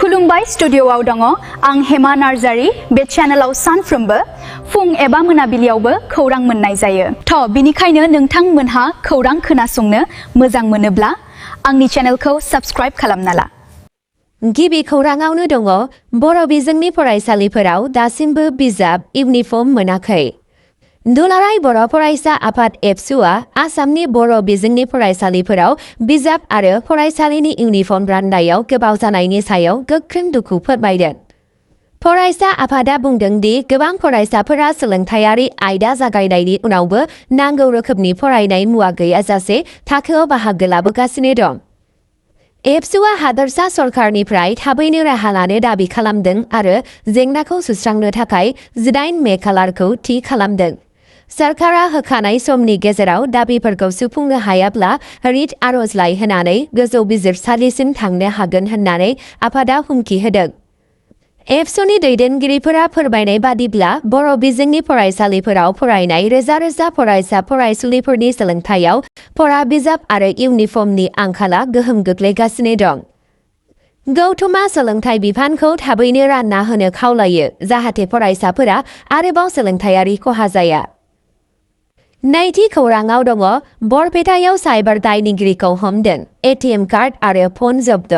खुलुमबाय स्टुडिय'आव दङ आं हेमा नार्जारी बे चेनेलाव सानफ्रोमबो फुं एबा मोनाबिलियावबो खौरां मोननाय जायो। बिनिखायनो नोंथांमोनहा खौरां खोनासंनो मोजां मोनोब्ला आंनि चेनेलखौ साबस्क्राइब खालामना ला। गिबि खौराङावनो दङ बर' बिजोंनि फरायसालिफोराव दासिमबो बिजाब इउनिफर्म मोनाखै। दुलाराय बर' फरायसा आफाद एबसुआ आसामनि बर' बिजोंनि फरायसालिफोराव बिजाब आरो फरायसालिनि इउनिफर्म राननायाव गोबाव जानायनि सायाव गोख्रों दुखु फोरमायदों। फरायसा आफादा बुंदों दि गोबां फरायसाफोरा सोलोंथायारि आयदा जागायनायनि उनावबो नांगौ रोखोमनि फरायनाय मुवा गैयाजासे थाखोआव बाहागो लाबोगासिनो दं। एबसुआ हादोरसा सरकारनिफ्राय थाबैनो राहा लानो दाबि खालामदों आरो जेंनाखौ सुस्रांनो थाखाय 18 मे खालारखौ थि खालामदों। सरकारा होखानाय समनि गेजेराव दाबिफोरखौ सुफुंनो हायाब्ला रिट आर'जलाइ होनानै गोजौ बिजिरसालिसिम थांनो हागोन होननानै आफादा हुमखि होदों। एबसुनि दैदेनगिरिफोरा फोरमायनाय बादिब्ला बर' बिजोंनि फरायसालिफोराव फरायनाय रोजा रोजा फरायसा फरायसुलिफोरनि सोलोंथायाव फरा बिजाब आरो इउनिफर्मनि आंखाला गोहोम गोग्लैगासिनो दं। गौथुमा सोलोंथाइ बिफानखौ थाबैनो रानना होनो खावलायो जाहाथे फरायसाफोरा आरोबाव सोलोंथायारि खहा जाया। नैथि खौराङाव दङ बरपेटायाव साइबार दायनिगिरिखौ हमदों, एटिएम कार्ड आरो फन जब्द।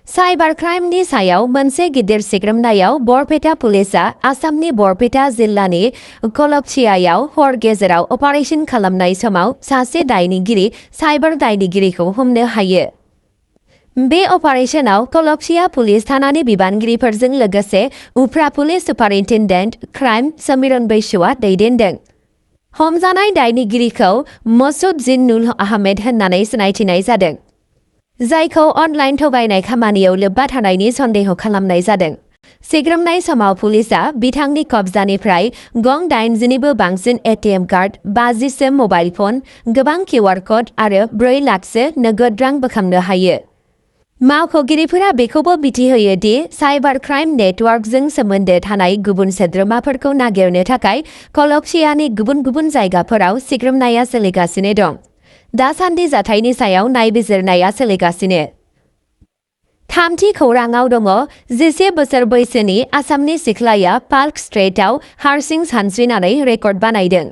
साइबार क्राइमनि सायाव मोनसे गिदिर सिग्रोमनायाव बरपेटा पुलिसआ आसामनि बरपेटा जिल्लानि कलकछियायाव हर गेजेराव अपारेशन खालामनाय समाव सासे दायनिगिरि साइबार दायनिगिरिखौ हमनो हायो। बे अपारेशनाव कलकछिया पुलिस थानानि बिबानगिरिफोरजों लोगोसे उफ्रा पुलिस सुपारिन्टेन्डेन्ट क्राइम समिरन बैसुआ दैदेनदों। हमजानाय दायनिगिरिखौ मसुद जिन्नुल आहमेद होननानै सिनायथिनाय जादों, जायखौ अनलाइन थगायनाय खामानियाव लोब्बा थानायनि सन्देह खालामनाय जादों। सिग्रोमनाय समाव पुलिसआ बिथांनि कब्जानिफ्राय गं 80निबो बांसिन एटिएम कार्ड, 50 मबाइल फन, गोबां QR क'ड आरो 4 लाखसो नगद रां बोखांनो हायो। मावख'गिरिफोरा बेखौबो मिथिहोयो दि साइबार क्राइम नेटवर्कजों सोमोन्दो थानाय गुबुन सोद्रोमाफोरखौ नागिरनो थाखाय कलकछियानि गुबुन गुबुन जायगाफोराव सिग्रोमनाया सोलिगासिनो दं। दासान्दि जाथायनि सायाव नायबिजिरनाया सोलिगासिनो। थामथि खौराङाव दङ 11 बोसोर बैसोनि आसामनि सिख्लाया पार्क स्ट्रेटआव हारसिं सानस्रिनानै रेकर्ड बानायदों।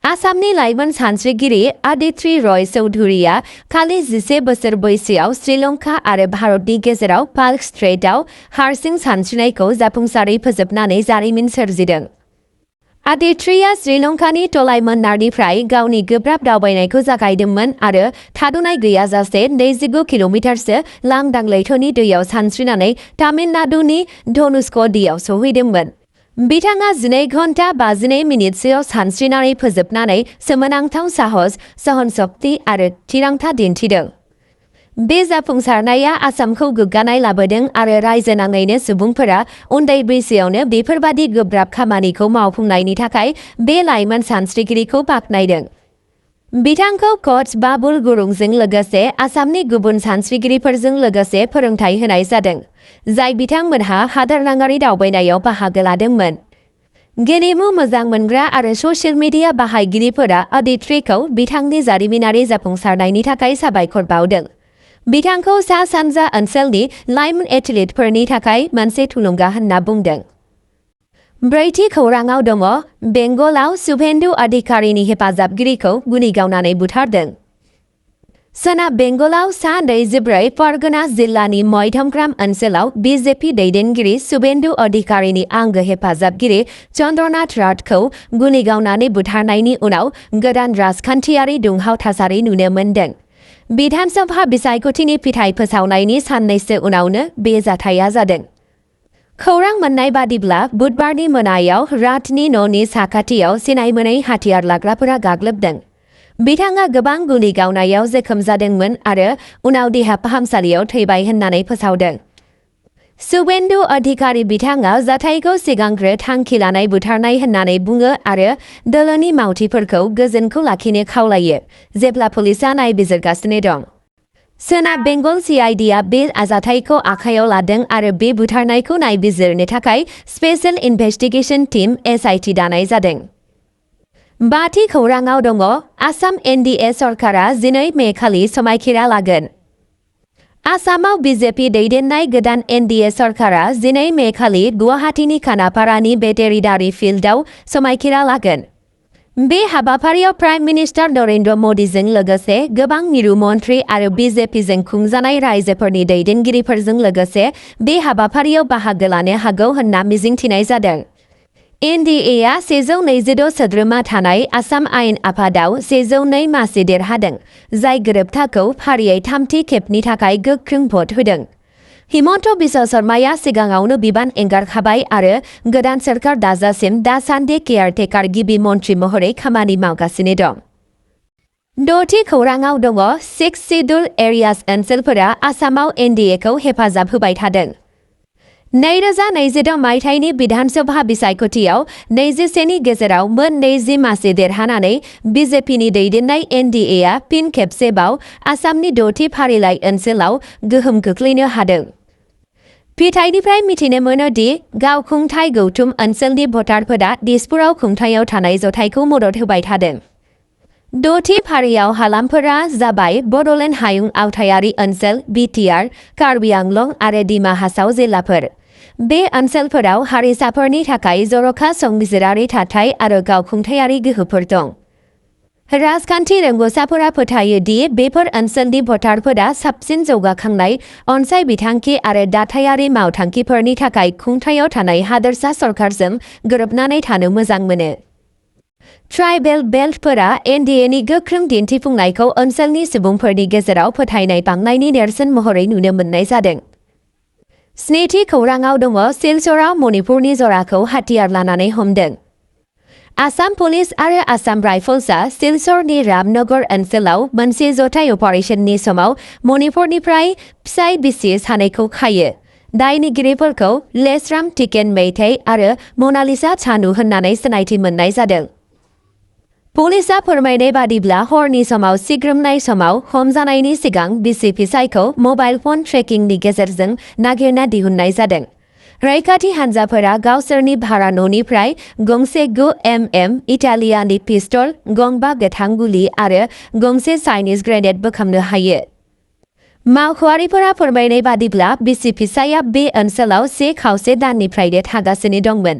आसामनि लाइमोन सानस्रिगिरि आदित्रि रय चौधुरीया खालि 11 बोसोर बैसोआव श्रीलंका आरो भारतनि गेजेराव पार्क स्ट्रेटआव हारसिं सानस्रिनायखौ जाफुंसारै फोजोबनानै जारिमिन सोरजिदों। आदित्रिया श्रीलंकानि तलाइमन्नारनिफ्राय गावनि गोब्राब दावबायनायखौ जागायदोंमोन आरो थाद'नाय गैयाजासे 29 किल'मिटारसो लांदां लैथोनि दैयाव सानस्रिनानै तामिलनाडुनि धनुषक'डियाव सौहैदोंमोन। बिथाङा 12 घन्टा 52 मिनिटसोआव सानस्रिनानै फोजोबनानै सोमोनांथाव साहस, सहनशक्ति आरो थिरांथा दिन्थिदों। बे जाफुंसारनाया आसामखौ गोग्गानाय लाबोदों आरो रायजो नाङैनो सुबुंफोरा उन्दै बैसोआवनो बेफोरबादि गोब्राब खामानिखौ मावफुंनायनि थाखाय बे लाइमोन सानस्रिगिरिखौ बाख्नायदों। बिथांखौ कच बाबुल गुरुंजों लोगोसे आसामनि गुबुन सानस्रिगिरिफोरजों लोगोसे फोरोंथाय होनाय जादों, जाय बिथांमोनहा हादोरनाङारि दावबायनायाव बाहागो लादोंमोन। गेलेमु मोजां मोनग्रा आरो ससियेल मिडिया बाहायगिरिफोरा आदित्रिखौ बिथांनि जारिमिनारि जाफुंसारनायनि थाखाय साबायखर बावदों। बिथांखौ सा-सानजा ओनसोलनि लाइमोन एथलीटफोरनि थाखाय मोनसे थुलुंगा होनना बुंदों। ब्रैथि खौराङाव दङ बेंगलाव शुभेन्दु अधिकारीनि हेफाजाबगिरिखौ गुलि गावनानै बुथारदों। सोनाब बेंगलाव सा 24 परगना जिल्लानि मध्यमग्राम ओनसोलाव BJP दैदेनगिरि शुभेन्दु अधिकारीनि आंगो हेफाजाबगिरि चन्द्रनाथ राथखौ गुलि गावनानै बुथारनायनि उनाव गोदान राजखान्थियारि दुंहाव थासारि नुनो मोन्दों। विधानसभा बिसायख'थिनि फिथाइ फोसावनायनि साननैसो उनावनो बे जाथाया जादों। खौरां मोननाय बादिब्ला बुधबारनि मोनायाव राथनि न'नि साखाथियाव सिनाय मोनै हाथियार लाग्राफोरा गाग्लोबदों। बिथाङा गोबां गुलि गावनायाव जोखोम जादोंमोन आरो उनाव देहा फाहामसालियाव थैबाय होननानै फोसावदों। शुभेन्दु अधिकारी बिथाङा जाथायखौ सिगांग्रो थांखि लानाय बुथारनाय होननानै बुङो आरो दोलोनि मावथिफोरखौ गोजोनखौ लाखिनो खावलायो, जेब्ला पुलिसआ नायबिजिरगासिनो दं। सोनाब बेंगल CIDआ बे जाथायखौ आखायाव लादों आरो बे बुथारनायखौ नायबिजिरनो थाखाय स्पेशल इनभेस्टिगेशन टीम SIT दानाय जादों। बाथि खौराङाव दङ आसाम NDA सरकारा 12 मे खालि समायखिरा लागोन। आसामाव BJP दैदेननाय गोदान NDA सरकारा 12 मे खालि गुवाहाटीनि खानापारानि बेटेरिदारि फिल्डआव समायखिरा लागोन। बे हाबाफारियाव प्राइम मिनिस्टार नरेंद्र मदिजों लोगोसे गोबां मिरु मन्थ्रि आरो BJPजों खुंजानाय रायजोफोरनि दैदेनगिरिफोरजों लोगोसे बे हाबाफारियाव बाहागो लानो हागौ होनना मिजिंथिनाय जादों। NDA-आ 122 सोद्रोमा थानाय आसाम आयेन आफादाव 102 मासि देरहादों, जाय गोरोबथाखौ फारियै थामथि खेबनि थाखाय गोख्रों भट होदों। हिमन्त बिश्व शर्माया सिगाङावनो बिबान एंगारखाबाय आरो गोदान सोरखार दाजासिम दासान्दि केयारटेकार गिबि मन्थ्रि महरै खामानि मावगासिनो दं। द'थि खौराङाव दङ 6 शिड्युल एरियाज ओनसोलफोरा आसामाव NDA-खौ हेफाजाब होबाय थादों। 2022 मायथाइनि विधानसभा बिसायख'थियाव 21 नि गेजेराव मोन 20 मासि देरहानानै BJPनि दैदेननाय NDA-आ फिन खेबसेबाव आसामनि 6थि फारिलाइ ओनसोलाव गोहोम खोख्लैनो हादों। फिथाइनिफ्राय मिथिनो मोनो दि गावखुंथाय गौथुम ओनसोलनि भटारफोरा दिसपुराव खुंथायाव थानाय जथायखौ मदद होबाय थादों। 6थि फारियाव हालामफोरा जाबाय बड'लेण्ड हायुं आवथायारि ओनसोल BTR, कार्बि आंलं आरो डिमा हासाव जिल्लाफोर। बे ओनसोलफोराव हारिसाफोरनि थाखाय जर'खा संबिजिरारि थाथाय आरो गावखुंथायारि गोहोफोर दं। राजखान्थि रोंग'साफोरा फोथायो दि बेफोर ओनसोलनि भटारफोरा साबसिन जौगाखांनाय अनसाय बिथांखि आरो दाथायारि मावथांखिफोरनि थाखाय खुंथायाव थानाय हादोरसा सरकारजों गोरोबनानै थानो मोजां मोनो। ट्राइबेल बेल्टफोरा NDA-नि गोख्रों दिन्थिफुंनायखौ ओनसोलनि सुबुंफोरनि गेजेराव फोथायनाय बांनायनि नेरसोन महरै नुनो मोननाय जादों। 7थि खौराङाव दङ सिलचराव मणिपुरनि जराखौ हाथियार लानानै हमदों। आसाम पुलिस आरो आसाम राइफल्सआ सिलचरनि रामनगर ओनसोलाव मोनसे जथाय अपारेशननि समाव मणिपुरनिफ्राय फिसाय बिसि सानैखौ खायो। दायनिगिरिफोरखौ लेसराम टिकेन मेइतेई आरो मनालिसा चानु होननानै सिनायथि मोननाय जादों। पुलिसआ फोरमायनाय बादिब्ला हरनि समाव सिग्रोमनाय समाव हमजानायनि सिगां बिसि फिसायखौ मबाइल फन ट्रेकिंनि गेजेरजों नागिरना दिहुननाय जादों। रैखाथि हान्जाफोरा गावसोरनि भारा न'निफ्राय गंसे 9mm इटालियानि पिस्तल, गंबा गोथां गुलि आरो गंसे चाइनिज ग्रेनेड बोखांनो हायो। मावख'आरिफोरा फोरमायनाय बादिब्ला बिसि फिसाया बे ओनसोलाव 1 खावसे दाननिफ्रायनो थागासिनो दंमोन।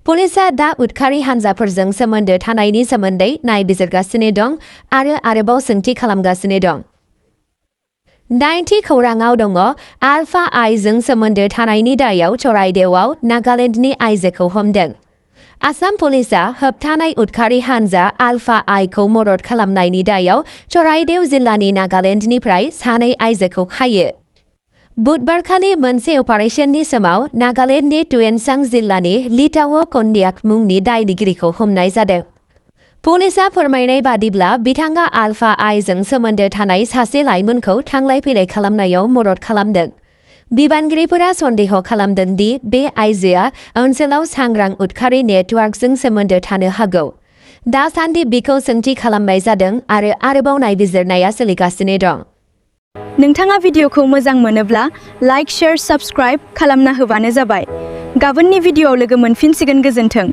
पुलिसआ दा उदखारि हान्जाफोरजों सोमोन्दो थानायनि सोमोन्दै नायबिजिरगासिनो दं आरो आरोबाव सोंथि खालामगासिनो दं। 9थि खौराङाव दङ आलफा आइजों सोमोन्दो थानायनि दायाव चराइदेवआव नागालेण्डनि आइजोखौ हमदों। आसाम पुलिसआ होबथानाय उदखारि हान्जा आलफा आइखौ मदद खालामनायनि दायाव चराइदेव जिल्लानि नागालेण्डनिफ्राय 2 आइजोखौ खायो। बुधबारखालि मोनसे अपारेशननि समाव नागालेण्डनि ट्युएनसां जिल्लानि लिटाव कन्डियाक मुंनि दायनिगिरिखौ हमनाय जादों। पुलिसआ फोरमायनाय बादिब्ला बिथाङा आलफा आइजों सोमोन्दो थानाय सासे लाइमोनखौ थांलाय फैलाय खालामनायाव मदद खालामदों। बिबानगिरिफोरा सन्देह खालामदों दि बे आइजोआ ओनसोलाव सांग्रां उदखारि नेटवार्कजों सोमोन्दो थानो हागौ। दासान्दि बिखौ सोंथि खालामनाय जादों आरो आरोबाव नायबिजिरनाया सोलिगासिनो दं। नोंथाङा भिडिअखौ मोजां मोनोब्ला लाइक, शेयार, साबस्क्राइब खालामना होबानो जाबाय। गाबोननि भिडिअआव लोगो मोनफिनसिगोन। गोजोन्थों।